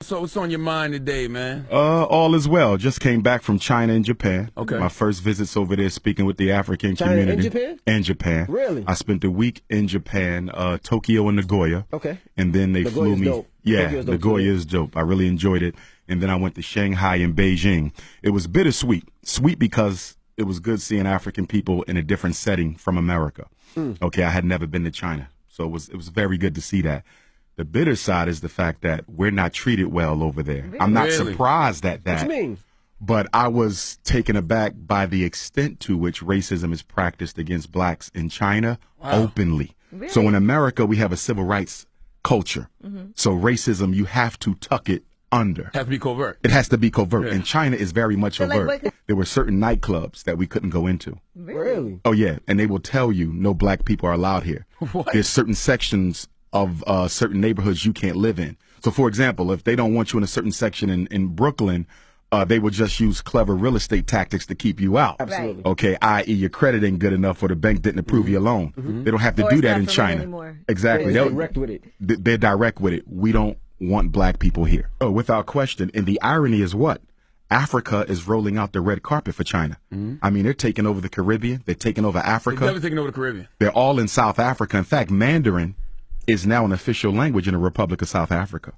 So what's on your mind today, man? All is well. Just came back from China and Japan. Okay. My first visits over there speaking with the African China community. and Japan? And Japan. Really? I spent a week in Japan, Tokyo and Nagoya. Okay. And then they flew Nagoya's me. dope. Yeah, Tokyo's dope Nagoya too. is dope. I really enjoyed it. And then I went to Shanghai and Beijing. It was bittersweet. Sweet because it was good seeing African people in a different setting from America. Okay, I had never been to China. So it was very good to see that. The bitter side is the fact that we're not treated well over there. Really? I'm not Really? surprised at that. What you mean? But I was taken aback by the extent to which racism is practiced against blacks in China openly. Really? So in America, we have a civil rights culture. So racism, you have to tuck it under. Has to be covert. It has to be covert. Yeah. And China is very much So, like, overt. what- There were certain nightclubs that we couldn't go into. Really? Oh, yeah. And they will tell you no black people are allowed here. What? There's certain sections of certain neighborhoods you can't live in. So, for example, if they don't want you in a certain section in Brooklyn, they will just use clever real estate tactics to keep you out. Absolutely. Okay, i.e. your credit ain't good enough or the bank didn't approve your loan. They don't have to Or do it's that not in for rent China. anymore. Exactly. They're They'll- direct with it. they're direct with it. We don't want black people here. Oh, without question. And the irony is what? Africa is rolling out the red carpet for China. I mean, they're taking over the Caribbean. They're taking over They're Africa. definitely taking over the Caribbean. They're all in South Africa. In fact, Mandarin is now an official language in the Republic of South Africa.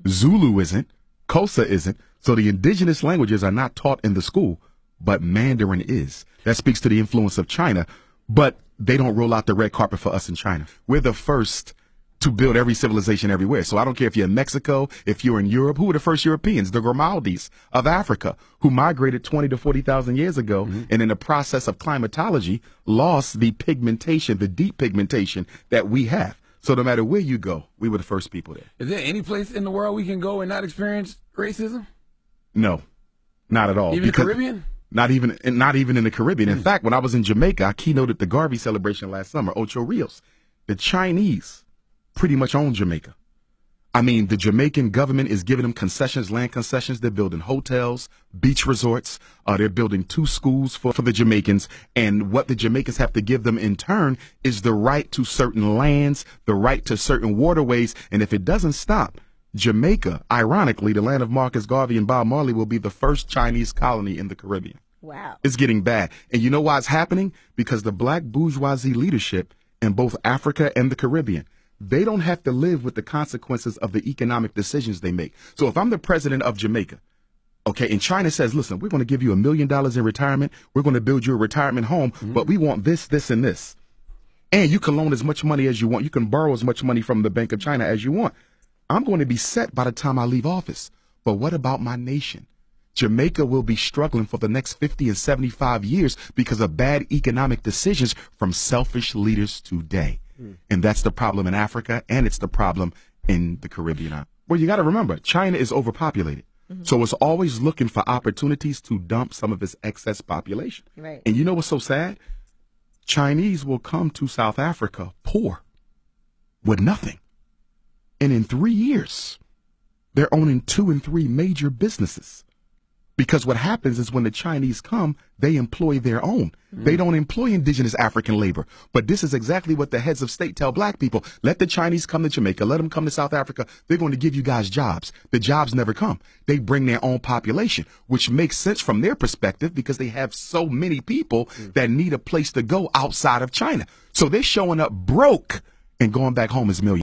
Zulu isn't. Xhosa isn't. So the indigenous languages are not taught in the school, but Mandarin is. That speaks to the influence of China, but they don't roll out the red carpet for us in China. We're the first to build every civilization everywhere. So I don't care if you're in Mexico, if you're in Europe, who were the first Europeans? The Grimaldis of Africa, who migrated 20 to 40,000 years ago, and in the process of climatology, lost the pigmentation, the deep pigmentation that we have. So no matter where you go, we were the first people there. Is there any place in the world we can go and not experience racism? No, not at all. Even the Because- Caribbean? Not even in the Caribbean. In fact, when I was in Jamaica, I keynoted the Garvey celebration last summer, Ocho Rios. The Chinese pretty much own Jamaica. I mean, the Jamaican government is giving them concessions, land concessions. They're building hotels, beach resorts. They're building 2 schools for the Jamaicans. And what the Jamaicans have to give them in turn is the right to certain lands, the right to certain waterways. And if it doesn't stop, Jamaica, ironically, the land of Marcus Garvey and Bob Marley, will be the first Chinese colony in the Caribbean. Wow. It's getting bad. And you know why it's happening? Because the black bourgeoisie leadership in both Africa and the Caribbean, they don't have to live with the consequences of the economic decisions they make. So if I'm the president of Jamaica, okay, and China says, listen, we're going to give you $1 million in retirement. We're going to build you a retirement home, but we want this, this, and this. And you can loan as much money as you want. You can borrow as much money from the Bank of China as you want. I'm going to be set by the time I leave office. But what about my nation? Jamaica will be struggling for the next 50 and 75 years because of bad economic decisions from selfish leaders today. And that's the problem in Africa, and it's the problem in the Caribbean. Well, you got to remember, China is overpopulated. So it's always looking for opportunities to dump some of its excess population. Right. And you know what's so sad? Chinese will come to South Africa poor with nothing. And in 3 years, they're owning 2 and 3 major businesses. Because what happens is when the Chinese come, they employ their own. They don't employ indigenous African labor. But this is exactly what the heads of state tell black people. Let the Chinese come to Jamaica. Let them come to South Africa. They're going to give you guys jobs. The jobs never come. They bring their own population, which makes sense from their perspective because they have so many people that need a place to go outside of China. So they're showing up broke and going back home as millionaires.